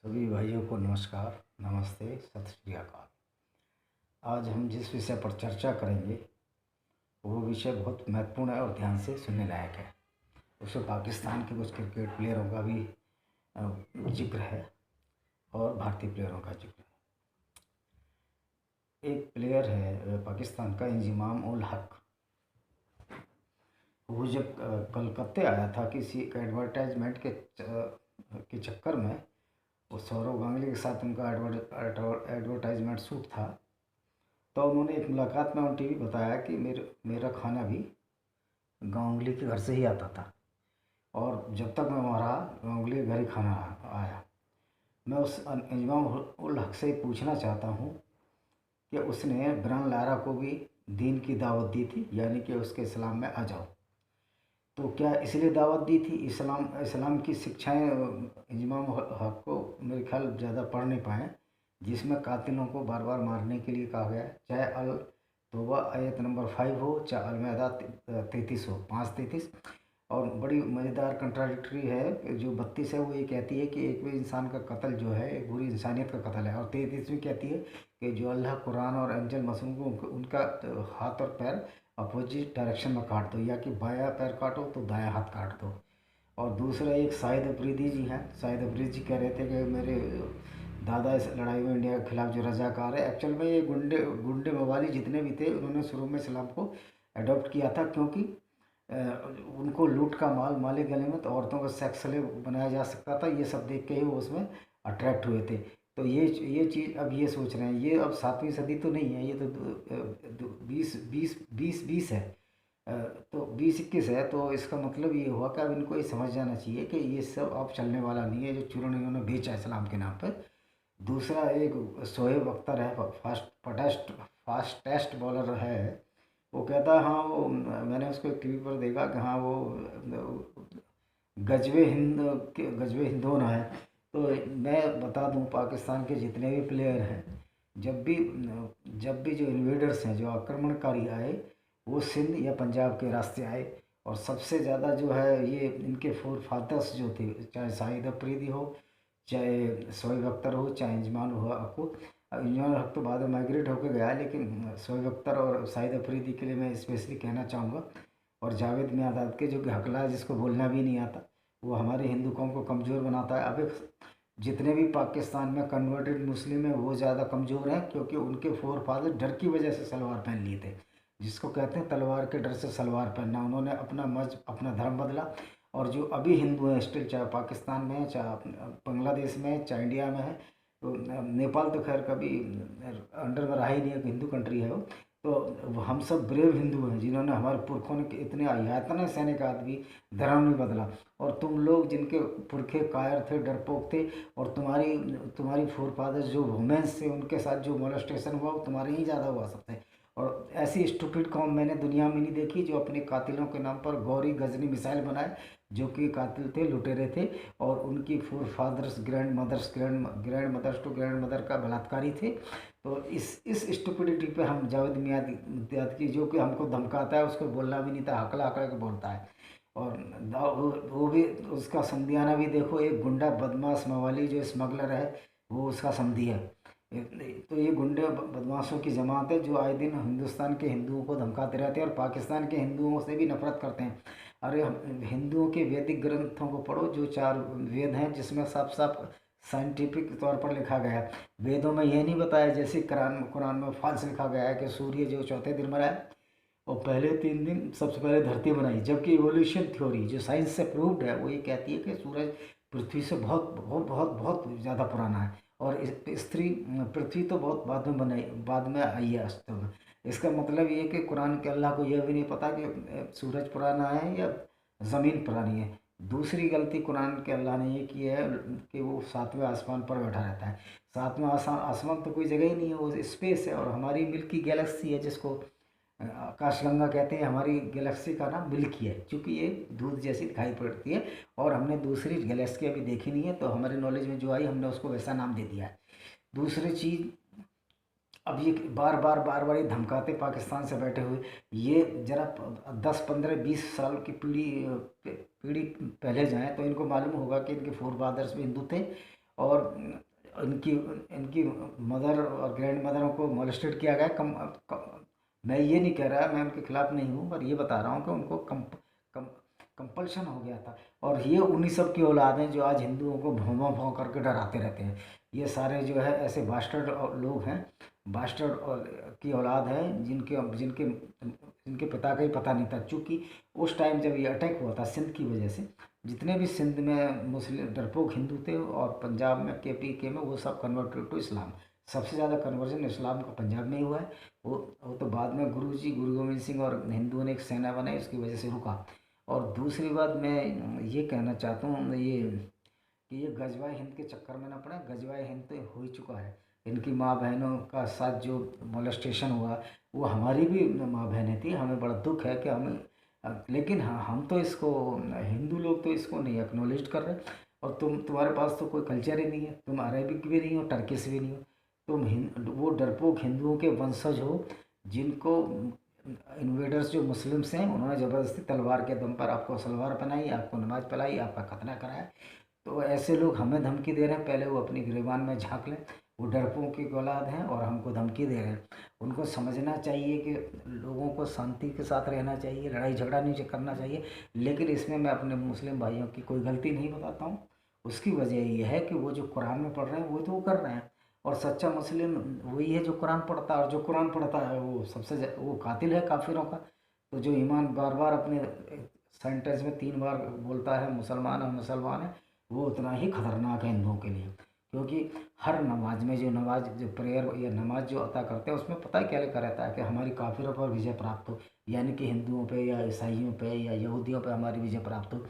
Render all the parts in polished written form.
सभी भाइयों को नमस्कार, नमस्ते, सत श्री अकाल। आज हम जिस विषय पर चर्चा करेंगे वो विषय बहुत महत्वपूर्ण है और ध्यान से सुनने लायक है। उसमें पाकिस्तान के कुछ क्रिकेट प्लेयरों का भी जिक्र है और भारतीय प्लेयरों का जिक्र है। एक प्लेयर है पाकिस्तान का, इंजमाम उल हक। वो जब कलकत्ते आया था किसी एडवर्टाइजमेंट के चक्कर में, वो सौरव गांगुली के साथ उनका एडवर्टाइजमेंट शूट था। तो उन्होंने एक मुलाकात में उन टीवी बताया कि मेरा खाना भी गांगुली के घर से ही आता था, और जब तक मैं वहाँ रहा गांगुली के घर ही खाना आया। मैं उस इंजमाम उल हक से पूछना चाहता हूँ कि उसने ब्रायन लारा को भी दीन की दावत दी थी, यानी कि उसके इस्लाम में आ जाओ। तो क्या इसलिए दावत दी थी? इस्लाम की शिक्षाएं इंजमाम हक को मेरे ख्याल ज़्यादा पढ़ नहीं पाए, जिसमें कातिलों को बार बार मारने के लिए कहा गया है, चाहे अल तौबा आयत नंबर 5 हो, चाहे अल मैदा 33 हो, 5:33। और बड़ी मज़ेदार कंट्राडिक्टरी है। जो 32 है वो ये कहती है कि एक भी इंसान का कत्ल जो है एक बुरी इंसानियत का कत्ल है, और 33वीं कहती है कि जो अल्लाह, कुरान और एंजल मसूम को उनका हाथ और पैर अपोजिट डायरेक्शन में काट दो, या कि बायां पैर काटो तो दायां हाथ काट दो। और दूसरा एक शाहिद अफरीदी जी हैं। शाहिद अफरीदी जी कह रहे थे कि मेरे दादा इस लड़ाई में इंडिया के खिलाफ जो रजाकार है, एक्चुअल में ये गुंडे गुंडे मवाली जितने भी थे उन्होंने शुरू में इस्लाम को अडॉप्ट किया था, क्योंकि उनको लूट का माल गनीमत, औरतों को सेक्स स्लेव बनाया जा सकता था, ये सब देख के ही वो उसमें अट्रैक्ट हुए थे। तो ये चीज़ अब ये सोच रहे हैं, ये अब 7वीं सदी तो नहीं है, ये तो 20 है। तो 20-21 है। तो इसका मतलब ये हुआ कि अब इनको ये समझ जाना चाहिए कि ये सब अब चलने वाला नहीं है जो चूर्ण इन्होंने बेचा इस्लाम के नाम पर। दूसरा एक शोएब अख्तर है, फास्टेस्ट बॉलर है। वो कहता है, हाँ वो मैंने उसको एक टीवी पर देखा कि हाँ वो गजबे हिंदोन है। तो मैं बता दूं, पाकिस्तान के जितने भी प्लेयर हैं, जब भी जो इन्वेडर्स हैं, जो आक्रमणकारी आए, वो सिंध या पंजाब के रास्ते आए। और सबसे ज़्यादा जो है ये इनके फोर फादर्स जो थे, चाहे शाहिद अफरीदी हो, चाहे शोएब अख्तर हो, चाहे इंजमान हुआ हक हो। इंजमान हक तो बाद में माइग्रेट होकर गया है, लेकिन शोएब अख्तर और शाहिद अफरीदी के लिए मैं स्पेशली कहना चाहूँगा। और जावेद मियाँदाद के, जो कि हकला है, जिसको बोलना भी नहीं आता, वो हमारे हिंदू कौम को कमज़ोर बनाता है। अब जितने भी पाकिस्तान में कन्वर्टेड मुस्लिम हैं वो ज़्यादा कमज़ोर हैं, क्योंकि उनके फोर फादर डर की वजह से सलवार पहन लिए थे, जिसको कहते हैं तलवार के डर से सलवार पहनना। उन्होंने अपना धर्म बदला। और जो अभी हिंदू हैं स्टिल, चाहे पाकिस्तान में है, चाहे बांग्लादेश में है, चाहे इंडिया में है, तो नेपाल तो खैर कभी अंडर में रहा ही नहीं है, हिंदू कंट्री है वो। तो हम सब ब्रेव हिंदू हैं, जिन्होंने हमारे पुरखों ने इतने यातना सहने के बाद भी धर्म नहीं बदला। और तुम लोग जिनके पुरखे कायर थे, डरपोक थे, और तुम्हारी फोर फादर्स जो वुमेन्स थे उनके साथ जो मोलेस्टेशन हुआ वो तुम्हारे ही ज़्यादा हुआ सकते। और ऐसी स्टूपिड कौम मैंने दुनिया में नहीं देखी जो अपने कातिलों के नाम पर गौरी गजनी मिसाइल बनाए, जो कि कातिल थे, लुटेरे थे, और उनकी forefathers, grandmothers to grandmother का बलात्कारी थे। तो इस स्टुपिडिटी पे हम जावेद मियाँदाद की, जो कि हमको धमकाता है, उसको बोलना भी नहीं था, हकला हकला के बोलता है। और वो भी उसका समधियाना भी देखो, एक गुंडा बदमाश मवाली जो स्मगलर है वो उसका समधी है। तो ये गुंडे बदमाशों की जमात है जो आए दिन हिंदुस्तान के हिंदुओं को धमकाते रहते हैं और पाकिस्तान के हिंदुओं से भी नफरत करते हैं। अरे हिंदुओं के वैदिक ग्रंथों को पढ़ो, जो 4 वेद हैं, जिसमें साफ साफ साइंटिफिक तौर पर लिखा गया है। वेदों में यह नहीं बताया, जैसे कुरान में फॉल्स लिखा गया है कि सूर्य जो चौथे दिन मरा है और पहले 3 दिन सबसे पहले धरती बनाई, जबकि इवोल्यूशन थ्योरी जो साइंस से प्रूव्ड है वो ये कहती है कि सूरज पृथ्वी से बहुत बहुत बहुत बहुत ज़्यादा पुराना है, और पृथ्वी तो बहुत बाद में आई है अस्तित्व में। इसका मतलब ये कि कुरान के अल्लाह को यह भी नहीं पता कि सूरज पुराना है या ज़मीन पुरानी है। दूसरी गलती कुरान के अल्लाह ने ये की है कि वो 7वें आसमान पर बैठा रहता है। 7वां आसमान तो कोई जगह ही नहीं है, वो स्पेस है। और हमारी मिल्की गैलेक्सी है, जिसको आकाशगंगा कहते हैं, हमारी गैलेक्सी का नाम मिल्की है, क्योंकि ये दूध जैसी दिखाई पड़ती है। और हमने दूसरी गैलेक्सी अभी देखी नहीं है, तो हमारे नॉलेज में जो आई हमने उसको वैसा नाम दे दिया है। दूसरी चीज़, अब ये बार बार ये धमकाते पाकिस्तान से बैठे हुए, ये जरा 10 15 20 साल की पीढ़ी पहले जाएं तो इनको मालूम होगा कि इनके फोर फादर्स भी हिंदू थे। और इनकी इनकी मदर और ग्रैंड मदरों को मोलेस्टेड किया गया। मैं ये नहीं कह रहा, मैं उनके खिलाफ नहीं हूँ, पर ये बता रहा हूँ कि उनको कम कंपल्शन हो गया था। और ये उन्हीं सब की औलाद हैं जो आज हिंदुओं को भौं भौं भौं करके डराते रहते हैं। ये सारे जो है ऐसे बास्टर्ड लोग हैं, बास्टर्ड की औलाद है, जिनके जिनके जिनके पिता का ही पता नहीं था। चूँकि उस टाइम जब ये अटैक हुआ था सिंध की वजह से, जितने भी सिंध में मुस्लिम डरपोक हिंदू थे और पंजाब में के में, वो सब कन्वर्टेड टू इस्लाम। सबसे ज़्यादा कन्वर्जन इस्लाम का पंजाब में ही हुआ है। वो तो बाद में गुरु गोविंद सिंह और हिंदुओं ने एक सेना बनाई, उसकी वजह से रुका। और दूसरी बात मैं ये कहना चाहता हूँ, ये कि ये गजवाए हिंद के चक्कर में ना पड़े। गजवाए हिंद तो हो ही चुका है। इनकी माँ बहनों का साथ जो मोलेस्टेशन हुआ, वो हमारी भी माँ बहनें थी। हमें बड़ा दुख है कि हमें, लेकिन हाँ, हम तो इसको, हिंदू लोग तो इसको नहीं एक्नॉलेज कर रहे। और तुम्हारे पास तो कोई कल्चर ही नहीं है, तुम अरेबिक भी नहीं हो, टर्किश भी नहीं हो, तुम वो डरपोक हिंदुओं के वंशज हो, जिनको इन्वेडर्स जो मुस्लिम्स हैं उन्होंने ज़बरदस्ती तलवार के दम पर आपको सलवार पहनाई, आपको नमाज पढ़ाई, आपका खतना कराया। तो ऐसे लोग हमें धमकी दे रहे हैं, पहले वो अपनी गिरबान में झांक लें। वो डरपों की औलाद हैं और हमको धमकी दे रहे हैं। उनको समझना चाहिए कि लोगों को शांति के साथ रहना चाहिए, लड़ाई झगड़ा नहीं करना चाहिए। लेकिन इसमें मैं अपने मुस्लिम भाइयों की कोई गलती नहीं बताता हूँ। उसकी वजह यह है कि वो जो कुरान में पढ़ रहे हैं वो तो वो कर रहे हैं, और सच्चा मुस्लिम वही है जो कुरान पढ़ता है। और जो कुरान पढ़ता है वो वो कातिल है काफिरों का। तो जो ईमान बार बार अपने सेंटेंस में 3 बार बोलता है मुसलमान है मुसलमान है, वो उतना ही खतरनाक है हिंदुओं के लिए। क्योंकि हर नमाज में जो प्रेयर या नमाज जो अता करते हैं, उसमें पता है क्या लिखा रहता है कि हमारी काफिरों पर विजय प्राप्त हो, यानी कि हिंदुओं पे या ईसाइयों पे या यहूदियों पे हमारी विजय प्राप्त हो।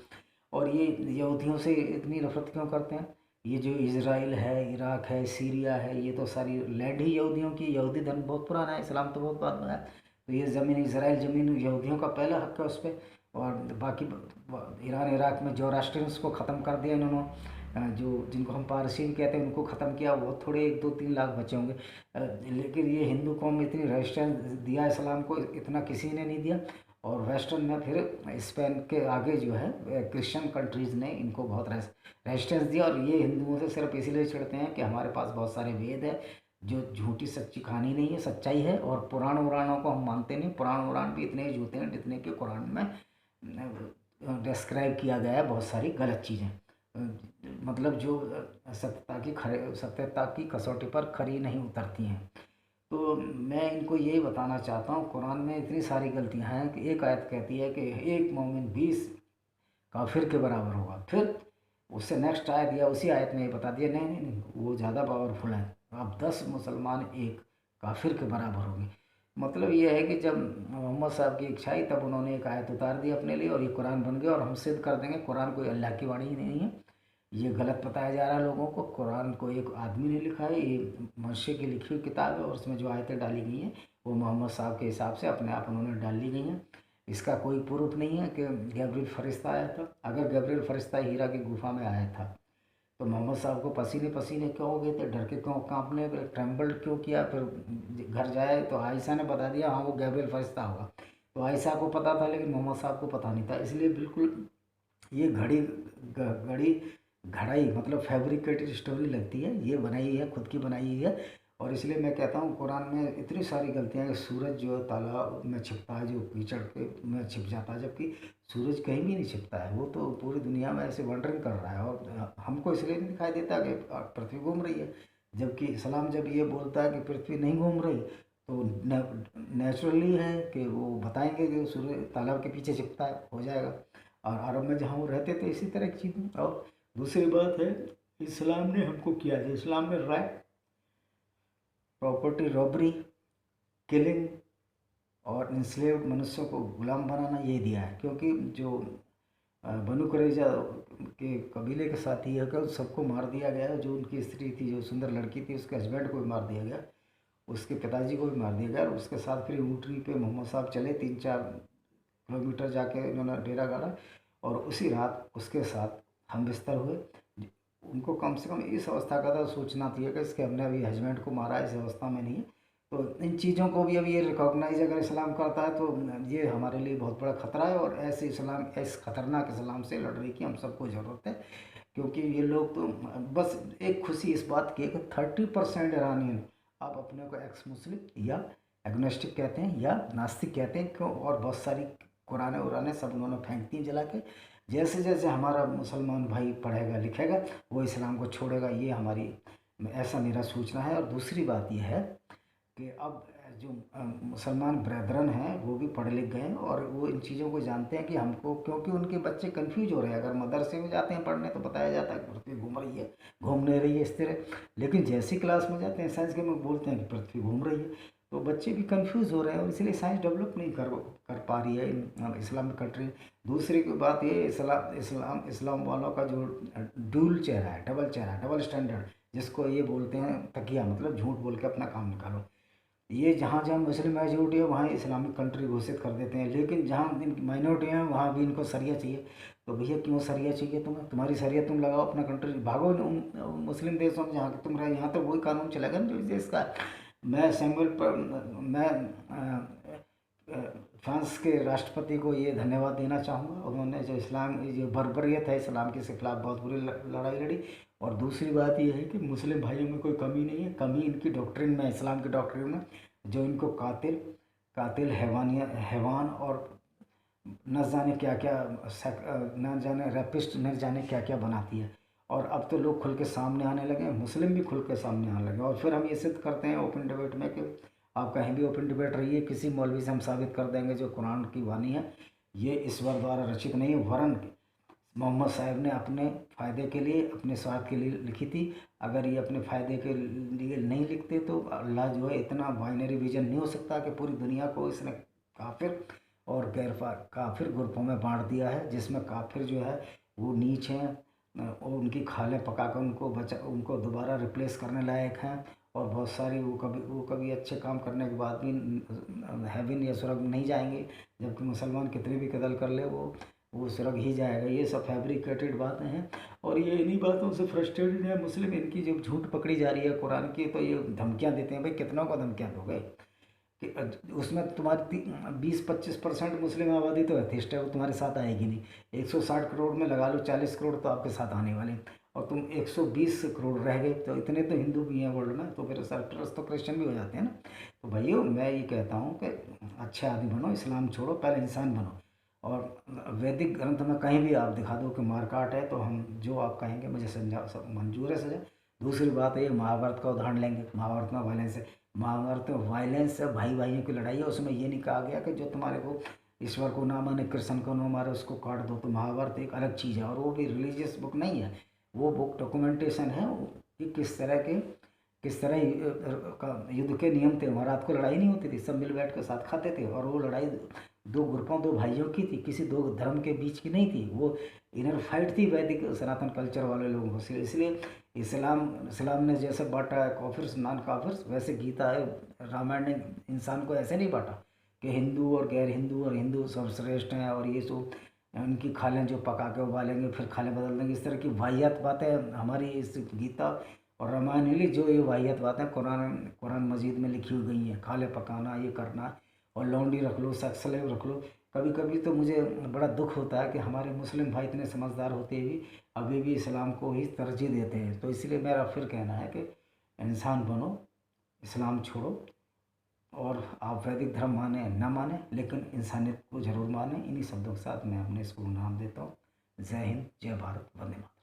और ये यहूदियों से इतनी नफरत क्यों करते हैं? ये जो इज़राइल है, इराक है, सीरिया है, ये तो सारी लैंड ही यहूदियों की। यहूदी धर्म बहुत पुराना है, इस्लाम तो बहुत बाद में है। तो ये ज़मीन, इज़राइल ज़मीन यहूदियों का पहला हक है उस पर। और बाकी ईरान इराक में जोरास्ट्रियंस को ख़त्म कर दिया इन्होंने। जो जिनको हम पारसी भी कहते हैं उनको ख़त्म किया। वो थोड़े 1-2-3 लाख बचे होंगे। लेकिन ये हिंदू कौम इतनी रेजिस्टेंस दिया इस्लाम को, इतना किसी ने नहीं दिया। और वेस्टर्न में फिर स्पेन के आगे जो है क्रिश्चियन कंट्रीज़ ने इनको बहुत रेजिस्टेंस दिया। और ये हिंदुओं से सिर्फ इसीलिए चिढ़ते हैं कि हमारे पास बहुत सारे वेद है जो झूठी सच्ची कहानी नहीं है, सच्चाई है। और पुराण उराणों को हम मानते नहीं। पुराण उराण भी इतने ही झूठे हैं जितने कि कुरान में डिस्क्राइब किया गया है बहुत सारी गलत चीज़ें। मतलब जो सत्यता की कसौटी पर खरी नहीं उतरती हैं। तो मैं इनको यही बताना चाहता हूँ, कुरान में इतनी सारी गलतियाँ हैं कि एक आयत कहती है कि एक मोमिन 20 काफिर के बराबर होगा। फिर उससे नेक्स्ट आयत या उसी आयत में ये बता दिया नहीं नहीं नहीं, वो ज़्यादा पावरफुल है, अब 10 मुसलमान एक काफिर के बराबर होंगे। मतलब ये है कि जब मोहम्मद साहब की इच्छा आई तब उन्होंने एक आयत उतार दी अपने लिए और ये कुरान बन गया। और हम सिद्ध कर देंगे कुरान कोई अल्लाह की वाणी ही नहीं है। ये गलत बताया जा रहा है लोगों को। कुरान को एक आदमी ने लिखा है, ये मनुष्य की लिखी हुई किताब है। और उसमें जो आयतें डाली गई हैं वो मोहम्मद साहब के हिसाब से अपने आप उन्होंने डाल ली गई हैं। इसका कोई प्रूफ नहीं है कि गैब्रियल फरिश्ता आया था। अगर गैब्रियल फरिश्ता हीरा की गुफा में आया था तो मोहम्मद साहब को पसीने पसीने क्यों हो गए थे, डर के क्यों कांपने, ट्रेम्बल्ड क्यों किया? फिर घर जाए तो आयशा ने बता दिया हाँ वो गैब्रियल फरिश्ता होगा। तो आयशा को पता था लेकिन मोहम्मद साहब को पता नहीं था। इसलिए बिल्कुल ये घड़ी घड़ाई मतलब फैब्रिकेटेड स्टोरी लगती है। ये बनाई है, खुद की बनाई है। और इसलिए मैं कहता हूँ कुरान में इतनी सारी गलतियाँ हैं। सूरज जो तालाब में छिपता है, जो कीचड़ के में छिप जाता है, जबकि सूरज कहीं भी नहीं छिपता है। वो तो पूरी दुनिया में ऐसे वंडरिंग कर रहा है और हमको इसलिए नहीं दिखाई देता कि पृथ्वी घूम रही है। जबकि इस्लाम जब ये बोलता है कि पृथ्वी नहीं घूम रही, तो नेचुरली है कि वो बताएंगे कि सूरज तालाब के पीछे छिपता है, हो जाएगा। और अरब में जहाँ वो रहते थे इसी तरह की चीज़ें। और दूसरी बात है, इस्लाम ने हमको किया है, इस्लाम ने राइट प्रॉपर्टी रॉबरी, किलिंग और इंस्लेव्ड मनुष्यों को गुलाम बनाना ये दिया है। क्योंकि जो बनु कुरैज़ा के कबीले के साथ ही है कि सबको मार दिया गया। जो उनकी स्त्री थी, जो सुंदर लड़की थी, उसके हस्बैंड को भी मार दिया गया, उसके पिताजी को भी मार दिया गया। और उसके साथ फिर ऊँटनी पे मोहम्मद साहब चले, 3-4 किलोमीटर जाके उन्होंने डेरा गाड़ा और उसी रात उसके साथ हम बिस्तर हुए। उनको कम से कम इस अवस्था का तो सोचना चाहिए कि इसके हमने अभी हस्बैंड को मारा, इस अवस्था में नहीं है। तो इन चीज़ों को भी अब ये रिकॉग्नाइज अगर इस्लाम करता है तो ये हमारे लिए बहुत बड़ा ख़तरा है। और ऐसे इस्लाम, इस खतरनाक इस्लाम से लड़ने की हम सबको ज़रूरत है। क्योंकि ये लोग तो बस एक खुशी इस बात की है कि 30% ईरानियन आप अपने को एक्स मुस्लिम या एग्नोस्टिक कहते हैं या नास्तिक कहते हैं, क्यों, और बहुत सारी कुराने उराने सब उन्होंने फेंक दी जला के। जैसे जैसे हमारा मुसलमान भाई पढ़ेगा लिखेगा वो इस्लाम को छोड़ेगा, ये हमारी, ऐसा मेरा सोचना है। और दूसरी बात यह है कि अब जो मुसलमान ब्रदरन हैं वो भी पढ़ लिख गए हैं और वो इन चीज़ों को जानते हैं कि हमको, क्योंकि उनके बच्चे कंफ्यूज हो रहे हैं। अगर मदरसे में जाते हैं पढ़ने तो बताया जाता है कि पृथ्वी घूम रही है, घूम नहीं रही है इस तरह, लेकिन जैसी क्लास में जाते हैं साइंस के में बोलते हैं कि पृथ्वी घूम रही है, तो बच्चे भी कंफ्यूज हो रहे हैं और इसलिए साइंस डेवलप नहीं कर पा रही है इस्लामिक कंट्री। दूसरी बात ये, इस्लाम वालों का जो ड्यूल चेहरा है, डबल चेहरा, डबल स्टैंडर्ड, जिसको ये बोलते हैं तकिया, मतलब झूठ बोल के अपना काम निकालो। ये जहाँ जहाँ मुस्लिम मेजोरिटी है वहाँ इस्लामिक कंट्री घोषित कर देते हैं, लेकिन जहाँ इनकी माइनॉरिटी है वहाँ भी इनको सरिया चाहिए। तो भैया क्यों सरिया चाहिए तुम्हें? तुम्हारी सरिया तुम लगाओ, अपना कंट्री भागो मुस्लिम देशों में जहाँ तुम रहे, यहाँ तो वही कानून चलेगा ना जो इस देश का। मैं सैमुअल पर मैं फ्रांस के राष्ट्रपति को ये धन्यवाद देना चाहूँगा, उन्होंने जो इस्लाम, जो बर्बरियत है इस्लाम के खिलाफ बहुत बुरी लड़ाई लड़ी। और दूसरी बात यह है कि मुस्लिम भाइयों में कोई कमी नहीं है, कमी इनकी डॉक्ट्रिन में, इस्लाम की डॉक्ट्रिन में, जो इनको कातिल कातिल हैवान और न जाने क्या क्या, न जाने रैपिस्ट, न जाने क्या क्या बनाती है। और अब तो लोग खुल के सामने आने लगे, मुस्लिम भी खुल के सामने आने लगे, और फिर हम ये सिद्ध करते हैं ओपन डिबेट में कि आप कहीं भी ओपन डिबेट रहिए, किसी मौलवी से हम साबित कर देंगे जो कुरान की वाणी है ये ईश्वर द्वारा रचित नहीं है, वरन मोहम्मद साहब ने अपने फ़ायदे के लिए, अपने स्वार्थ के लिए लिखी थी। अगर ये अपने फ़ायदे के लिए नहीं लिखते तो अल्लाह जो है, इतना बाइनरी विजन नहीं हो सकता कि पूरी दुनिया को इसने काफिर और काफिर ग्रुपों में बांट दिया है, जिसमें काफिर जो है वो नीच हैं और उनकी खालें पका कर उनको दोबारा रिप्लेस करने लायक हैं। और बहुत सारी वो कभी अच्छे काम करने के बाद भी हेवन या स्वर्ग नहीं जाएंगे, जबकि मुसलमान कितनी भी कदल कर ले वो स्वर्ग ही जाएगा। ये सब फैब्रिकेटेड बातें हैं और ये इन्हीं बातों से फ्रस्ट्रेटेड है मुस्लिम। इनकी जब झूठ पकड़ी जा रही है कुरान की, तो ये धमकियां देते हैं, भाई कितनों को धमकियां दोगे कि उसमें तुम्हारी 20-25% मुस्लिम आबादी तो एथिस्ट है, वो तुम्हारे साथ आएगी नहीं। 160 करोड़ में लगा लो 40 करोड़ तो आपके साथ आने वाले, और तुम 120 करोड़ रह गए, तो इतने तो हिंदू भी हैं वर्ल्ड में, तो फिर सरप्लस तो क्रिश्चियन भी हो जाते हैं ना। तो भाइयों मैं ये कहता हूँ कि अच्छे आदमी बनो, इस्लाम छोड़ो, पहले इंसान बनो। और वैदिक ग्रंथ में कहीं भी आप दिखा दो कि मारकाट है, तो हम जो आप कहेंगे मुझे समझा, सब मंजूर है सजा। दूसरी बात है, महाभारत का उदाहरण लेंगे, महाभारत में वायलेंस है, महाभारत में वायलेंस है, भाई भाइयों की लड़ाई है, उसमें ये नहीं कहा गया कि जो तुम्हारे को ईश्वर को ना माने, कृष्ण को ना मारे, उसको काट दो। तो महाभारत एक अलग चीज़ है और वो भी रिलीजियस बुक नहीं है, वो बुक डॉक्यूमेंटेशन है कि किस तरह का युद्ध के नियम थे। महारात को लड़ाई नहीं होती थी, सब मिल बैठ कर साथ खाते थे, और वो लड़ाई दो ग्रुपों, दो भाइयों की थी, किसी दो धर्म के बीच की नहीं थी, वो इनर फाइट थी वैदिक सनातन कल्चर वाले लोगों को। इसलिए इस्लाम ने जैसे बांटा है काफिर नॉन काफिर, वैसे गीता है, रामायण ने इंसान को ऐसे नहीं बांटा कि हिंदू और गैर हिंदू, और हिंदू सब श्रेष्ठ हैं और ये सब उनकी खालें जो पका के उबालेंगे फिर खालें बदल देंगे, इस तरह की वाहियात बातें हमारी इस गीता और रामायण में जो ये वाहियात बातें कुरान मजीद में लिखी हुई गई हैं, खाले पकाना, ये करना, और लौंडी रख लो, सेक्स स्लेव रख लो। कभी कभी तो मुझे बड़ा दुख होता है कि हमारे मुस्लिम भाई इतने समझदार होते भी अभी भी इस्लाम को ही तरजीह देते हैं। तो इसलिए मेरा फिर कहना है कि इंसान बनो, इस्लाम छोड़ो, और आप वैदिक धर्म माने न माने, लेकिन इंसानियत को ज़रूर माने। इन्हीं शब्दों के साथ मैं अपने इसको नाम देता हूँ। जय हिंद, जय भारत, वंदे मातरम।